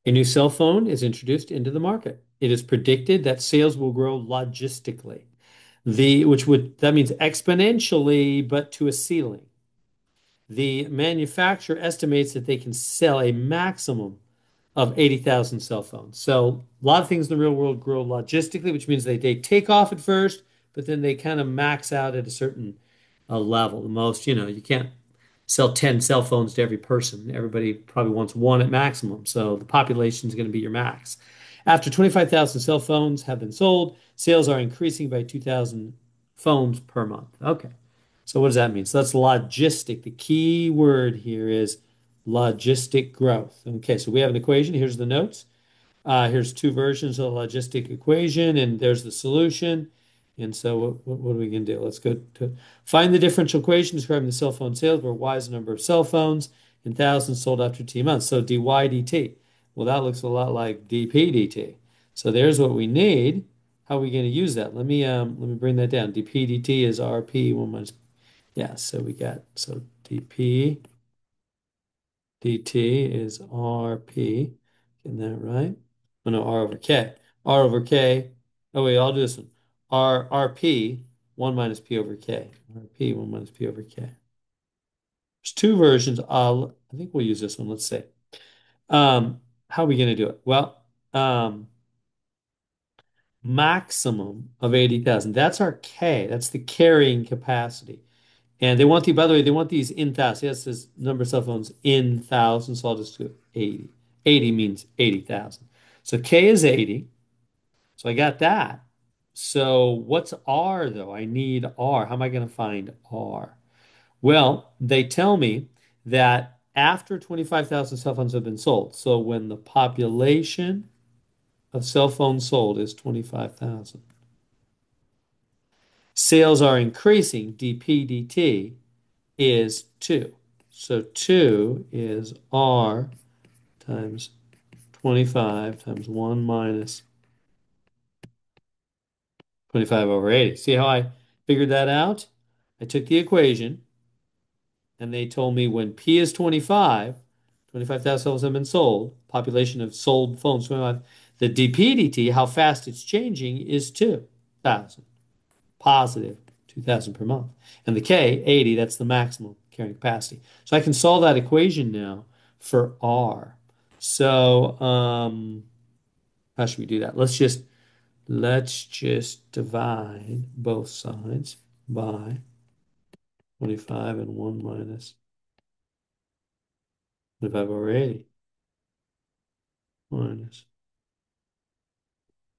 A new cell phone is introduced into the market. It is predicted that sales will grow logistically. That means exponentially, but to a ceiling. The manufacturer estimates that they can sell a maximum of 80,000 cell phones. So a lot of things in the real world grow logistically, which means they take off at first, but then they kind of max out at a certain level. The most, you can't sell 10 cell phones to every person. Everybody probably wants one at maximum. So the population is going to be your max. After 25,000 cell phones have been sold, sales are increasing by 2,000 phones per month. Okay. So what does that mean? So that's logistic. The key word here is logistic growth. Okay, so we have an equation. Here's the notes. Here's two versions of the logistic equation, and there's the solution. And so what are we going to do? Let's go to find the differential equation describing the cell phone sales, where y is the number of cell phones in thousands sold after t months. So dy dt. Well, that looks a lot like dp dt. So there's what we need. How are we going to use that? Let me bring that down. dp dt is rp 1 minus, yeah, so we got, so dp dt is rp. Getting that right? Oh no, r over k. R over k. Oh wait, I'll do this one. Rp 1 minus p over k. Rp 1 minus p over k. There's two versions. I think we'll use this one. Let's see. How are we going to do it? Well, maximum of 80,000. That's our K. That's the carrying capacity. And by the way, they want these in thousands. Yes, this number of cell phones in thousands. So I'll just do 80. 80 means 80,000. So K is 80. So I got that. So what's R though? I need R. How am I going to find R? Well, they tell me that after 25,000 cell phones have been sold, so when the population of cell phones sold is 25,000, sales are increasing, dp/dt is 2. So 2 is R times 25 times 1 minus 25 over 80. See how I figured that out? I took the equation and they told me when P is 25,000 cells have been sold, population of sold phones 25, the dp/dt, how fast it's changing, is 2,000, positive 2,000 per month. And the K, 80, that's the maximum carrying capacity. So I can solve that equation now for R. So how should we do that? Let's just divide both sides by 25 and 1 minus 25 over 80 minus,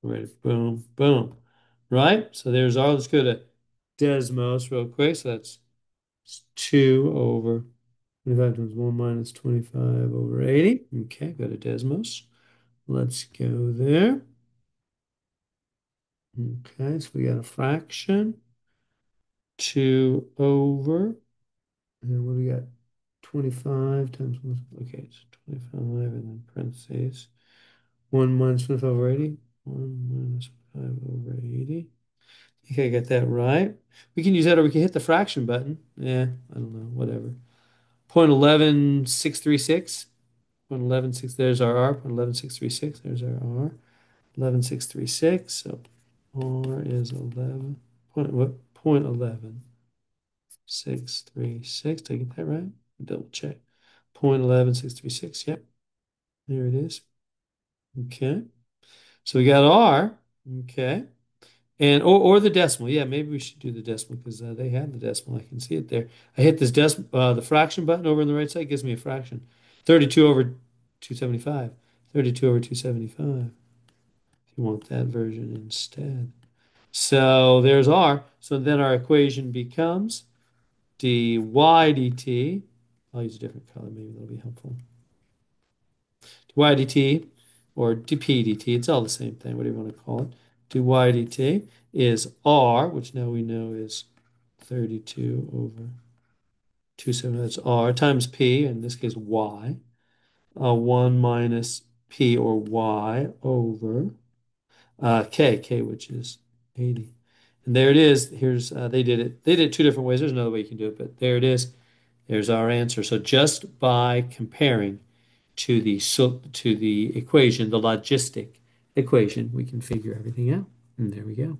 right, boom, boom. Right? So there's R. Let's go to Desmos real quick. So that's 2 over 25 times 1 minus 25 over 80. Okay, go to Desmos. Let's go there. Okay, so we got a fraction. 2 over, and then what do we got? 25 times 1. Okay, it's 25 and then parentheses. 1 minus 25 over 80. 1 minus 5 over 80. Okay, I got that right. We can use that or we can hit the fraction button. Yeah, I don't know, whatever. 0.11636. 0.116, there's our R. 0.11636, there's our R. 11636. So R is 11. Point 11,636. Did I get that right? Double check. 0.11636. Yep. There it is. Okay. So we got R. Okay. And or the decimal. Yeah, maybe we should do the decimal because they had the decimal. I can see it there. I hit this the fraction button over on the right side gives me a fraction. 32 over 275. 32 over 275. If you want that version instead. So there's R. So then our equation becomes dy dt. I'll use a different color. Maybe that'll be helpful. Dy dt or dp dt. It's all the same thing, whatever you want to call it. Dy dt is R, which now we know is 32 over 270. That's R times P, in this case Y. 1 minus P or Y over K, which is 80. And there it is. Here's they did it. They did it two different ways. There's another way you can do it, but there it is. There's our answer. So just by comparing to the equation, the logistic equation, we can figure everything out. And there we go.